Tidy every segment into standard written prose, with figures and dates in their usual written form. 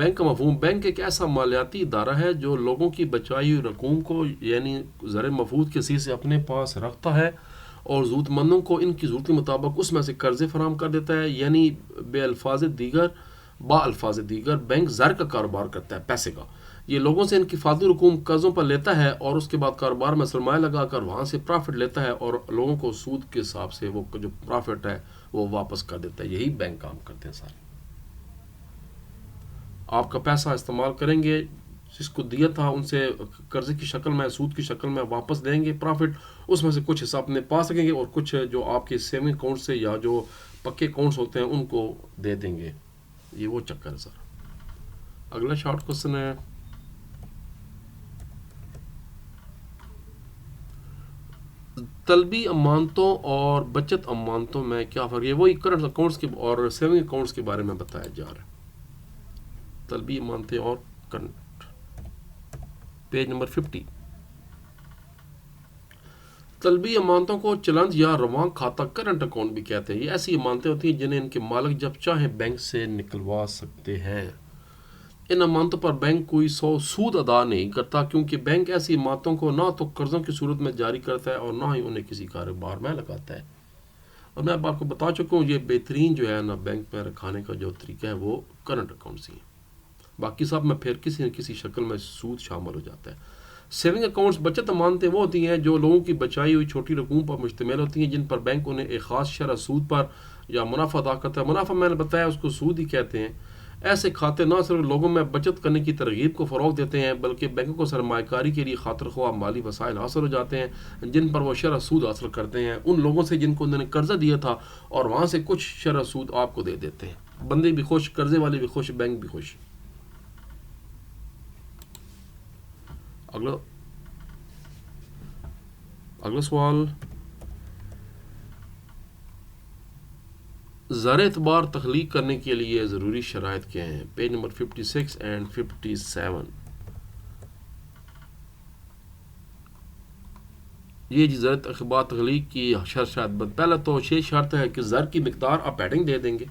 Bank کا مفہوم: bank ایک ایسا مالیاتی ادارہ ہے جو لوگوں کی بچائی ہوئی رقوم کو یعنی زر محفوظ کے سے اپنے پاس رکھتا ہے اور ضرورت مندوں کو ان کی ضرورت کے مطابق اس میں سے قرضے فراہم کر دیتا ہے. یعنی با الفاظ دیگر بینک زر کا کاروبار کرتا ہے، پیسے کا. یہ لوگوں سے ان کی فالتو رقوم قرضوں پر لیتا ہے اور اس کے بعد کاروبار میں سرمایہ لگا کر وہاں سے پرافٹ لیتا ہے اور لوگوں کو سود کے حساب سے وہ جو پرافٹ ہے وہ واپس کر دیتا ہے. یہی بینک کام کرتے ہیں سارے. آپ کا پیسہ استعمال کریں گے، جس کو دیا تھا ان سے قرضے کی شکل میں، سود کی شکل میں واپس دیں گے پرافٹ. اس میں سے کچھ حصہ اپنے پا سکیں گے اور کچھ جو آپ کے سیونگ اکاؤنٹ سے یا جو پکے اکاؤنٹس ہوتے ہیں ان کو دے دیں گے. یہ وہ چکر ہے سر. اگلا شارٹ کوشچن ہے: طلبی امانتوں اور بچت امانتوں میں کیا فرق ہے؟ وہی کرنٹ اکاؤنٹس کے اور سیونگ اکاؤنٹس کے بارے میں بتایا جا رہا ہے. طلبی امانتیں اور کرنٹ، پیج نمبر 50. طلبی امانتوں کو چلند یا رواں کھاتہ کرنٹ اکاؤنٹ بھی کہتے ہیں. یہ ایسی امانتیں ہوتی ہیں جنہیں ان کے مالک جب چاہیں بینک سے نکلوا سکتے ہیں. ان امانتوں پر بینک کوئی سود ادا نہیں کرتا کیونکہ بینک ایسی امانتوں کو نہ تو قرضوں کی صورت میں جاری کرتا ہے اور نہ ہی انہیں کسی کاروبار میں لگاتا ہے. اور میں اب آپ کو بتا چکا ہوں یہ بہترین جو ہے نا بینک میں رکھانے کا جو طریقہ ہے وہ کرنٹ اکاؤنٹس ہی ہیں. باقی سب میں پھر کسی نہ کسی شکل میں سود شامل ہو جاتا ہے. سیونگ اکاؤنٹس بچت امانتیں وہ ہوتی ہیں جو لوگوں کی بچائی ہوئی چھوٹی رقوم پر مشتمل ہوتی ہیں جن پر بینک انہیں ایک خاص شرح سود پر یا منافع ادا کرتا ہے. منافع میں نے بتایا اس کو سود ہی کہتے ہیں. ایسے کھاتے نہ صرف لوگوں میں بچت کرنے کی ترغیب کو فروغ دیتے ہیں بلکہ بینکوں کو سرمایہ کاری کے لیے خاطر خواہ مالی وسائل حاصل ہو جاتے ہیں جن پر وہ شرح سود حاصل کرتے ہیں ان لوگوں سے جن کو انہوں نے قرضہ دیا تھا اور وہاں سے کچھ شرح سود آپ کو دے دیتے ہیں. بندے بھی خوش، قرضے والے بھی خوش، بینک بھی خوش. اگلا سوال: زر اعتبار تخلیق کرنے کے لیے ضروری شرائط کیا ہیں؟ Page number 56 and 57. یہ جی زر اعتبار تخلیق کی شرط. پہلا تو 6 شرط ہے کہ زر کی مقدار آپ ایڈنگ دے دیں گے.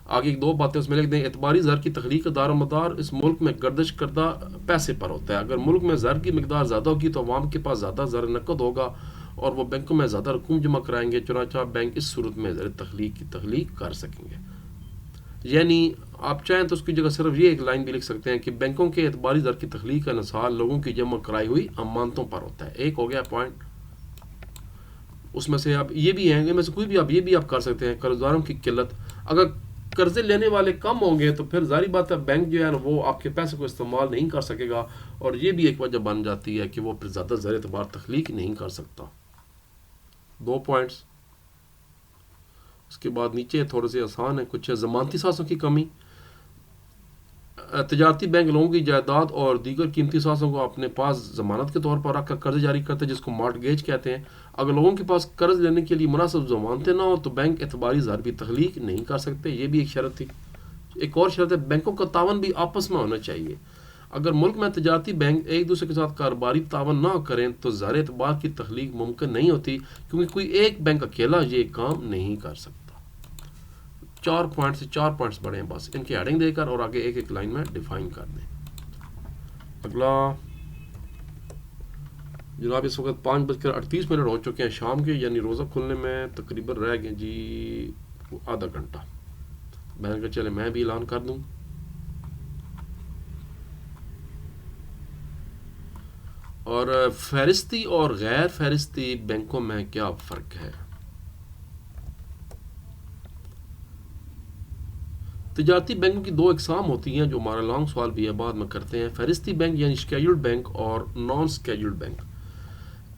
آگے ایک 2 باتیں اس میں لکھ دیں. اعتباری زر کی تخلیق کا دار و مدار اس ملک میں گردش کردہ پیسے پر ہوتا ہے. اگر ملک میں زر کی مقدار زیادہ ہوگی تو عوام کے پاس زیادہ زر نقد ہوگا اور وہ بینکوں میں زیادہ رقوم جمع کرائیں گے. چنانچہ بینک اس صورت میں زر تخلیق کی تخلیق کر سکیں گے. یعنی آپ چاہیں تو اس کی جگہ صرف یہ ایک لائن بھی لکھ سکتے ہیں کہ بینکوں کے اعتباری زر کی تخلیق کا انحصار لوگوں کی جمع کرائی ہوئی امانتوں پر ہوتا ہے. ایک ہو گیا پوائنٹ. اس میں سے آپ یہ بھی ہیں ان میں سے کوئی بھی آپ یہ بھی آپ کر سکتے ہیں. قرض داروں کی قلت. اگر قرضے لینے والے کم ہوں گے تو پھر ظاہری بات ہے بینک جو ہے نا وہ آپ کے پیسے کو استعمال نہیں کر سکے گا اور یہ بھی ایک وجہ بن جاتی ہے کہ وہ پھر زیادہ زر اعتبار تخلیق نہیں کر سکتا. 2 پوائنٹس. اس کے بعد نیچے تھوڑے سے آسان ہیں کچھ. ضمانتی سازوں کی کمی. تجارتی بینک لوگوں کی جائیداد اور دیگر قیمتی سازوں کو اپنے پاس ضمانت کے طور پر رکھ کر قرض جاری کرتے ہیں جس کو مارٹگیج کہتے ہیں. اگر لوگوں کے پاس قرض لینے کے لیے مناسب ضمانتیں نہ ہوں تو بینک اعتباری زر بھی تخلیق نہیں کر سکتے. یہ بھی ایک شرط تھی. ایک اور شرط ہے بینکوں کا تعاون بھی آپس میں ہونا چاہیے. اگر ملک میں تجارتی بینک ایک دوسرے کے ساتھ کاروباری تعاون نہ کریں تو زر اعتبار کی تخلیق ممکن نہیں ہوتی کیونکہ کوئی ایک بینک اکیلا یہ کام نہیں کر سکتا. 4 پوائنٹ سے 4 پوائنٹس بڑے ہیں بس. ان کی ہیڈنگ دے کر اور آگے ایک ایک لائن میں ڈیفائن کر دیں. اگلا جناب اس وقت 5:38 ہو چکے ہیں شام کے یعنی روزہ کھلنے میں تقریباً رہ گئے جی آدھا گھنٹہ. میں نے کہا چلے میں بھی اعلان کر دوں. اور فہرستی اور غیر فہرستی بینکوں میں کیا فرق ہے؟ تجارتی بینکوں کی 2 اقسام ہوتی ہیں جو ہمارا لانگ سوال بھی ہے بعد میں کرتے ہیں. فہرستی بینک یعنی اسکیڈولڈ بینک اور نان اسکیڈولڈ بینک.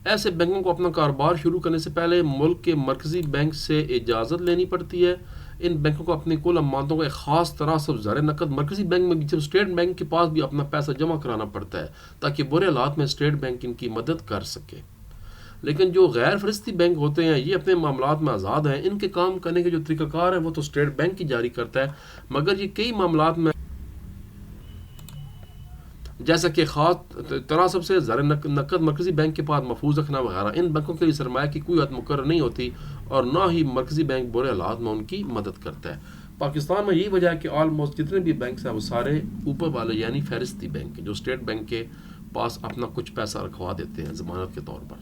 ایسے بینکوں کو اپنا کاروبار شروع کرنے سے پہلے ملک کے مرکزی بینک سے اجازت لینی پڑتی ہے. ان بینکوں کو اپنی کل امانتوں کو ایک خاص طرح سے زر نقد مرکزی بینک میں بھی جب اسٹیٹ بینک کے پاس بھی اپنا پیسہ جمع کرانا پڑتا ہے تاکہ برے حالات میں اسٹیٹ بینک ان کی مدد کر سکے. لیکن جو غیر فہرستی بینک ہوتے ہیں یہ اپنے معاملات میں آزاد ہیں. ان کے کام کرنے کے جو طریقہ کار ہے وہ تو اسٹیٹ بینک ہی جاری کرتا ہے مگر یہ کئی معاملات میں جیسا کہ خاص تناسب سے زر نقد مرکزی بینک کے پاس محفوظ رکھنا وغیرہ ان بینکوں کے لیے سرمایہ کی کوئی حد مقرر نہیں ہوتی اور نہ ہی مرکزی بینک برے حالات میں ان کی مدد کرتا ہے. پاکستان میں یہی وجہ ہے کہ آلموسٹ جتنے بھی بینکس ہیں وہ سارے اوپر والے یعنی فہرستی بینک ہیں جو اسٹیٹ بینک کے پاس اپنا کچھ پیسہ رکھوا دیتے ہیں ضمانت کے طور پر،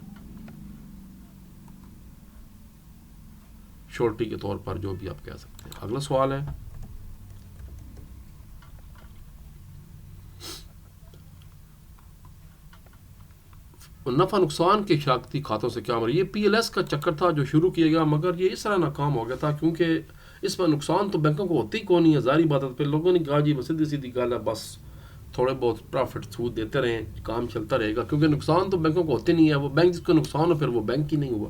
شورٹی کے طور پر، جو بھی آپ کہہ سکتے ہیں۔ اگلا سوال ہے نفع نقصان کے شراکتی کھاتوں سے کیا مراد؟ یہ پی ایل ایس کا چکر تھا جو شروع کیا گیا، مگر یہ اس طرح ناکام ہو گیا تھا کیونکہ اس میں نقصان تو بینکوں کو ہوتی کون نہیں ہے، ظاہری بات ہے۔ پھر لوگوں نے کہا جی سیدھی سیدھی گل ہے، بس تھوڑے بہت پروفٹ سود دیتے رہیں، کام چلتا رہے گا، کیونکہ نقصان تو بینکوں کو ہوتے نہیں ہے، وہ بینک جس کو نقصان ہو پھر وہ بینک ہی نہیں ہوا۔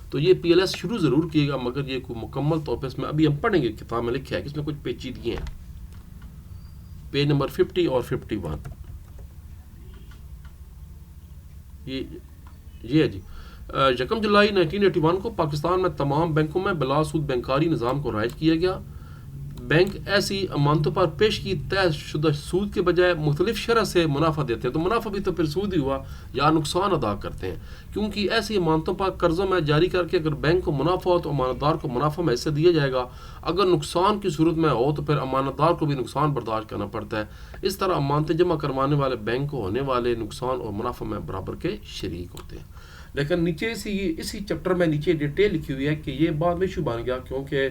تو یہ پی ایل ایس شروع ضرور کیے گا، مگر یہ کوئی مکمل طور پہ اس میں ابھی ہم پڑھیں گے، کتاب میں لکھا ہے کہ اس میں کچھ پیچیدگیاں ہیں۔ پیج نمبر 50 اور 51 یہ ہے جی۔ 1 جولائی 1981 کو پاکستان میں تمام بینکوں میں بلا سود بینکاری نظام کو رائج کیا گیا۔ بینک ایسی امانتوں پر پیش کی طے شدہ سود کے بجائے مختلف شرح سے منافع دیتے ہیں، تو منافع بھی تو پھر سود ہی ہوا یا نقصان ادا کرتے ہیں، کیونکہ ایسی امانتوں پر قرضوں میں جاری کر کے اگر بینک کو منافع ہو تو امانت دار کو منافع میں حصہ دیا جائے گا، اگر نقصان کی صورت میں ہو تو پھر امانت دار کو بھی نقصان برداشت کرنا پڑتا ہے۔ اس طرح امانتیں جمع کروانے والے بینک کو ہونے والے نقصان اور منافع میں برابر کے شریک ہوتے ہیں۔ لیکن نیچے اسی چیپٹر میں نیچے ڈیٹیل لکھی ہوئی ہے کہ یہ بعد میں ایشو بن گیا، کیونکہ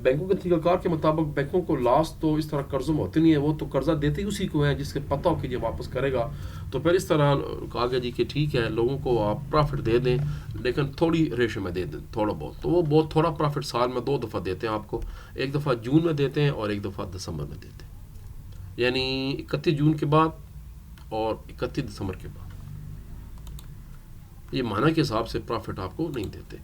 بینکوں کے طریقہ کار کے مطابق بینکوں کو لاس تو اس طرح قرضوں میں ہوتی نہیں ہے، وہ تو قرضہ دیتے ہی اسی کو ہیں جس سے پتہ ہو کہ یہ واپس کرے گا۔ تو پھر اس طرح کہا گیا جی کہ ٹھیک ہے لوگوں کو آپ پروفٹ دے دیں لیکن تھوڑی ریشو میں دے دیں، تھوڑا بہت، تو وہ بہت تھوڑا پروفٹ سال میں 2 دفعہ دیتے ہیں آپ کو، ایک دفعہ جون میں دیتے ہیں اور ایک دفعہ دسمبر میں دیتے ہیں، یعنی 31 جون کے بعد اور 31 دسمبر کے بعد۔ یہ معنی کے حساب سے پروفٹ آپ کو نہیں دیتے۔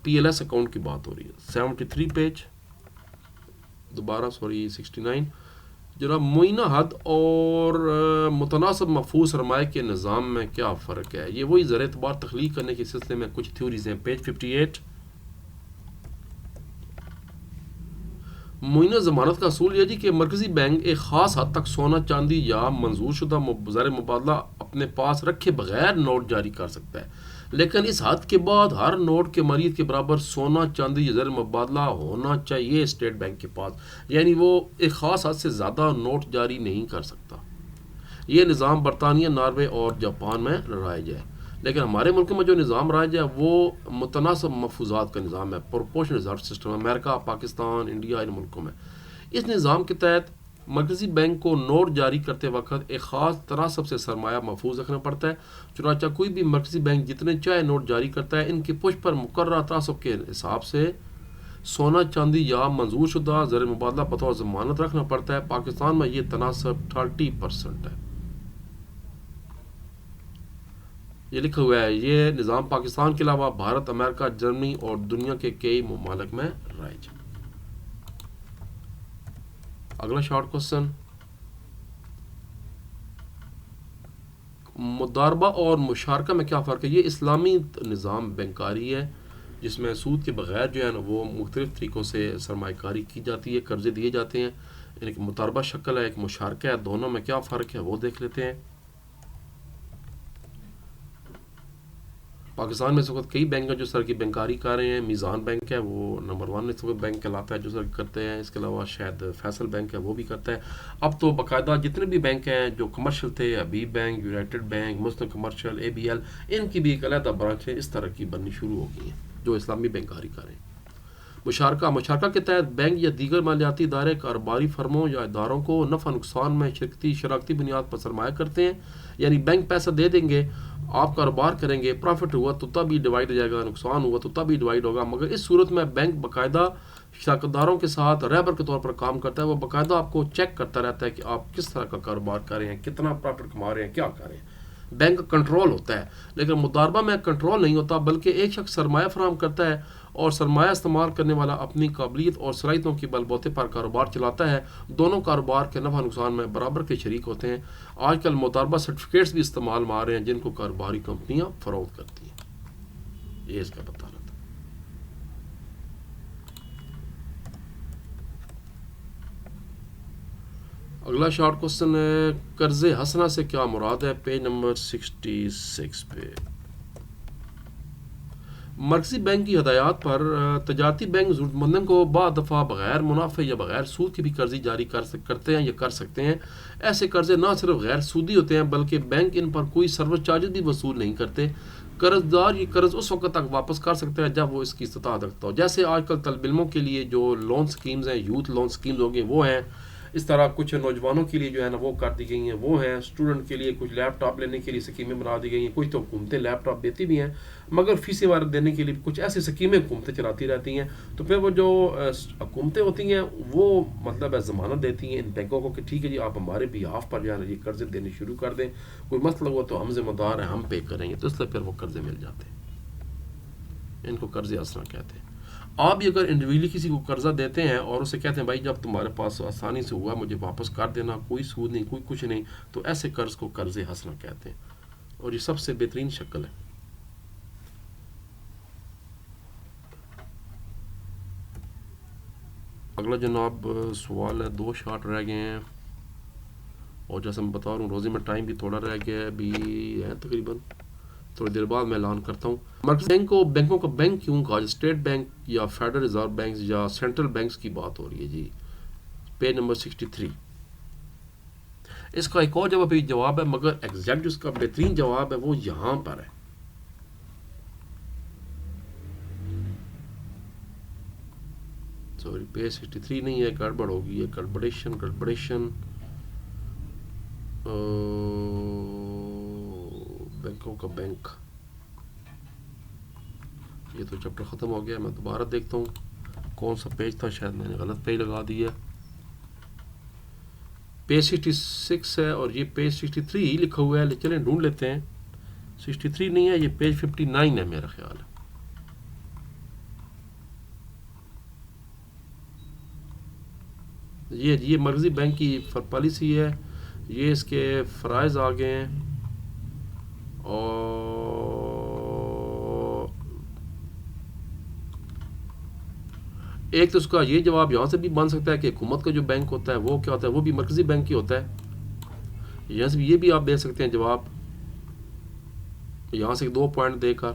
پی ایل ایس اکاؤنٹ کی بات ہو رہی ہے، 73 پیج، دوبارہ 69 جناب۔ معینہ حد اور متناسب محفوظ سرمایہ کے نظام میں کیا فرق ہے؟ یہ وہی زر اعتبار تخلیق کرنے کے سلسلے میں کچھ تھیوریز ہیں، پیج 58۔ معینہ ضمانت کا اصول یہ جی کہ مرکزی بینک ایک خاص حد تک سونا چاندی یا منظور شدہ زر مبادلہ اپنے پاس رکھے بغیر نوٹ جاری کر سکتا ہے، لیکن اس حد کے بعد ہر نوٹ کے مریض کے برابر سونا چاندی یا زر مبادلہ ہونا چاہیے اسٹیٹ بینک کے پاس، یعنی وہ ایک خاص حد سے زیادہ نوٹ جاری نہیں کر سکتا۔ یہ نظام برطانیہ، ناروے اور جاپان میں رائج ہے، لیکن ہمارے ملک میں جو نظام رائج ہے وہ متناسب محفوظات کا نظام ہے، پروپورشنل ریزرو سسٹم، امریکہ، پاکستان، انڈیا، ان ملکوں میں۔ اس نظام کے تحت مرکزی بینک کو نوٹ جاری کرتے وقت ایک خاص تناسب سے سرمایہ محفوظ رکھنا پڑتا ہے، چنانچہ کوئی بھی مرکزی بینک جتنے چاہے نوٹ جاری کرتا ہے، ان کی پشت پر مقررہ تناسب کے حساب سے سونا چاندی یا منظور شدہ زر مبادلہ بطور ضمانت رکھنا پڑتا ہے۔ پاکستان میں یہ تناسب 30% ہے۔ یہ لکھا ہوا ہے، یہ نظام پاکستان کے علاوہ بھارت، امریکہ، جرمنی اور دنیا کے کئی ممالک میں رائج ہے۔ اگلا شارٹ کوسچن، مضاربہ اور مشارکہ میں کیا فرق ہے؟ یہ اسلامی نظام بینکاری ہے جس میں سود کے بغیر جو ہے نا وہ مختلف طریقوں سے سرمایہ کاری کی جاتی ہے، قرضے دیے جاتے ہیں، ایک مضاربہ شکل ہے، ایک مشارکہ ہے، دونوں میں کیا فرق ہے وہ دیکھ لیتے ہیں۔ پاکستان میں اس وقت کئی بینک ہیں جو سر کی بینکاری کر رہے ہیں، میزان بینک ہے وہ نمبر 1 اس وقت بینک کہلاتا ہے جو سر کرتے ہیں، اس کے علاوہ شاید فیصل بینک ہے وہ بھی کرتا ہے۔ اب تو باقاعدہ جتنے بھی بینک ہیں جو کمرشل تھے، Habib bank, united bank, Muslim commercial, A B L, ان کی بھی ایک علیحدہ برانچیں اس طرح کی بننی شروع ہو گئی ہیں جو اسلامی بینکاری کر رہے ہیں۔ مشارکہ کے تحت بینک یا دیگر مالیاتی ادارے کاروباری فرموں یا اداروں کو نفع نقصان میں شراکتی بنیاد پر سرمایہ کرتے ہیں، یعنی بینک پیسہ دے دیں گے، آپ کاروبار کریں گے، پروفٹ ہوا تو تب ہی ڈیوائڈ ہو جائے گا، نقصان ہوا تو تب ہی ڈیوائڈ ہوگا، مگر اس صورت میں بینک باقاعدہ شراکت داروں کے ساتھ رہبر کے طور پر کام کرتا ہے، وہ باقاعدہ آپ کو چیک کرتا رہتا ہے کہ آپ کس طرح کا کاروبار کر رہے ہیں، کتنا پروفٹ کما رہے ہیں، کیا کر رہے ہیں۔ بینک کا کنٹرول ہوتا ہے، لیکن مضاربہ میں کنٹرول نہیں ہوتا، بلکہ ایک شخص سرمایہ فراہم کرتا ہے اور سرمایہ استعمال کرنے والا اپنی قابلیت اور صلاحیتوں کی بل بوتے پر کاروبار چلاتا ہے، دونوں کاروبار کے نفع نقصان میں برابر کے شریک ہوتے ہیں۔ آج کل مضاربہ سرٹیفکیٹس بھی استعمال میں آ رہے ہیں جن کو کاروباری کمپنیاں فروخت کرتی ہیں۔ یہ اس کا بتانا تھا۔ اگلا شارٹ کوسچن ہے، قرض حسنہ سے کیا مراد ہے؟ پیج نمبر 66 پہ۔ مرکزی بینک کی ہدایات پر تجارتی بینک ضرورتمندوں کو بعض دفعہ بغیر منافع یا بغیر سود کے بھی قرضی جاری کرتے ہیں یا کر سکتے ہیں. ایسے قرضے نہ صرف غیر سودی ہوتے ہیں بلکہ بینک ان پر کوئی سروس چارجز بھی وصول نہیں کرتے. قرض دار یہ قرض اس وقت تک واپس کر سکتا ہے جب وہ اس کی استطاعت رکھتا ہو. جیسے آج کل طالب علموں کے لیے جو لون سکیمز ہیں, یوتھ لون سکیمز ہو گئے وہ ہیں. اس طرح کچھ نوجوانوں کے لیے جو ہے نا وہ کر دی گئی ہیں وہ ہیں. اسٹوڈنٹ کے لیے کچھ لیپ ٹاپ لینے کے لیے سکیمیں بنا دی گئی ہیں. کچھ تو حکومتیں لیپ ٹاپ دیتی بھی ہیں مگر فیسیں وغیرہ دینے کے لیے کچھ ایسی سکیمیں حکومتیں چلاتی رہتی ہیں. تو پھر وہ جو حکومتیں ہوتی ہیں وہ مطلب ہے ضمانت دیتی ہیں ان بینکوں کو کہ ٹھیک ہے جی آپ ہمارے بیہاف پر جو ہے نا یہ قرضے دینے شروع کر دیں, کوئی مسئلہ ہوا تو ہم ذمہ دار ہیں, ہم پے کریں گے. تو اس لیے پھر وہ قرضے مل جاتے ہیں. ان کو قرض حسنہ کہتے ہیں. آپ بھی اگر انڈیویجولی کسی کو قرضہ دیتے ہیں اور اسے کہتے ہیں بھائی جب تمہارے پاس آسانی سے ہوا مجھے واپس کر دینا, کوئی سود نہیں کوئی کچھ نہیں, تو ایسے قرض کو قرض حسنہ کہتے ہیں اور یہ سب سے بہترین شکل ہے. اگلا جناب سوال ہے, 2 شارٹ رہ گئے ہیں اور جیسے میں بتا رہا ہوں روزے میں ٹائم بھی تھوڑا رہ گیا ہے, ابھی ہے تقریباً تھوڑی دیر بعد میں اعلان کرتا ہوں. مرکزی بینک کو بینکوں کا بینک کیوں کہا, اسٹیٹ بینک یا فیڈرل ریزرو بینکس یا سینٹرل بینکس کی بات ہو رہی ہے جی. Page number 63. اس کا ایک اور جواب ہے مگر ایگزیکٹ جو اس کا بہترین جواب ہے وہ یہاں پر ہے. سوری پیج 63 نہیں ہے, گڑبڑ ہوگی, ہے گڑبڑیشن بینکوں کا بینک. یہ تو چیپٹر ختم ہو گیا. میں دوبارہ دیکھتا ہوں کون سا پیج تھا, شاید میں نے غلط پیج لگا دیا. پیج 66 ہے اور یہ پیج 63 لکھا ہوا ہے. چلیں ڈھونڈ لیتے ہیں. 63 نہیں ہے, یہ پیج 59 ہے میرا خیال ہے. یہ مرکزی بینک کی پالیسی ہے, یہ اس کے فرائض آ گئے ہیں اور ایک تو اس کا یہ جواب یہاں سے بھی بن سکتا ہے کہ حکومت کا جو بینک ہوتا ہے وہ کیا ہوتا ہے, وہ بھی مرکزی بینک ہی ہوتا ہے. یہاں سے بھی یہ بھی آپ دے سکتے ہیں جواب, یہاں سے 2 پوائنٹ دے کر.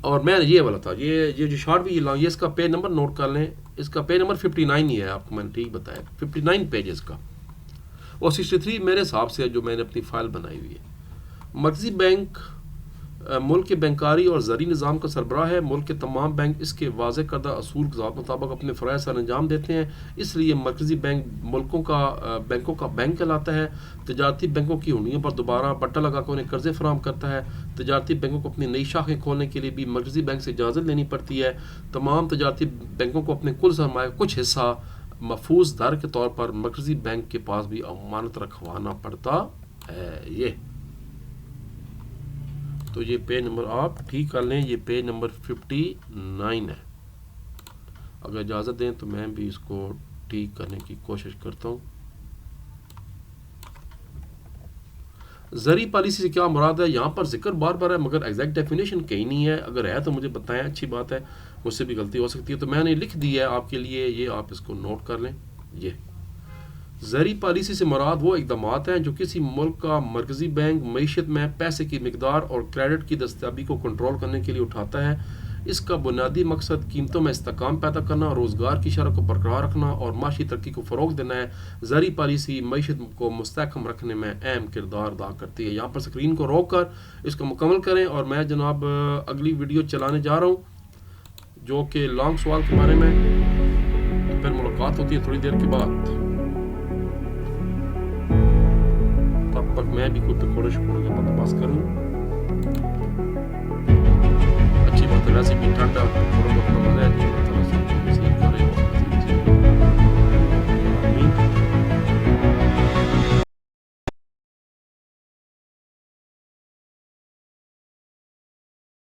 اور میں یہ والا تھا, یہ جو شارٹ بھی یہ اس کا پیج نمبر نوٹ کر لیں, اس کا پیج نمبر 59 ہی ہے, آپ کو میں نے ٹھیک بتایا 59 پیج اس کا, اور 63 میرے حساب سے جو میں نے اپنی فائل بنائی ہوئی ہے. مرکزی بینک ملک کے بینکاری اور زرعی نظام کا سربراہ ہے. ملک کے تمام بینک اس کے واضح کردہ اصول کے مطابق اپنے فرائض سر انجام دیتے ہیں, اس لیے مرکزی بینک بینکوں کا بینک کہلاتا ہے. تجارتی بینکوں کی ہنڈیوں پر دوبارہ بٹا لگا کر انہیں قرضے فراہم کرتا ہے. تجارتی بینکوں کو اپنی نئی شاخیں کھولنے کے لیے بھی مرکزی بینک سے اجازت لینی پڑتی ہے. تمام تجارتی بینکوں کو اپنے کل سرمایہ کچھ حصہ محفوظ در کے طور پر مرکزی بینک کے پاس بھی امانت رکھوانا پڑتا ہے. یہ تو یہ پیج نمبر آپ ٹھیک کر لیں, یہ پیج نمبر 59 ہے. اگر اجازت دیں تو میں بھی اس کو ٹھیک کرنے کی کوشش کرتا ہوں. زرعی پالیسی سے کیا مراد ہے, یہاں پر ذکر بار بار ہے مگر ایگزیکٹ ڈیفینیشن کہیں نہیں ہے. اگر ہے تو مجھے بتائیں, اچھی بات ہے, مجھ سے بھی غلطی ہو سکتی ہے. تو میں نے لکھ دی ہے آپ کے لیے, یہ آپ اس کو نوٹ کر لیں. یہ زرعی پالیسی سے مراد وہ اقدامات ہیں جو کسی ملک کا مرکزی بینک معیشت میں پیسے کی مقدار اور کریڈٹ کی دستیابی کو کنٹرول کرنے کے لیے اٹھاتا ہے. اس کا بنیادی مقصد قیمتوں میں استحکام پیدا کرنا, روزگار کی شرح کو برقرار رکھنا اور معاشی ترقی کو فروغ دینا ہے. زرعی پالیسی معیشت کو مستحکم رکھنے میں اہم کردار ادا کرتی ہے. یہاں پر اسکرین کو روک کر اس کو مکمل کریں اور میں جناب اگلی ویڈیو چلانے جا رہا ہوں جو کہ لانگ سوال کے بارے میں. پھر ملاقات ہوتی ہے تھوڑی دیر کے بعد. تب تک میں بھی کوئی پکوڑے شکوڑے کا بندوبست کروں. اچھی بات ہے, ویسے بھی ٹھنڈا پکوڑوں کا اپنا مزہ ہے.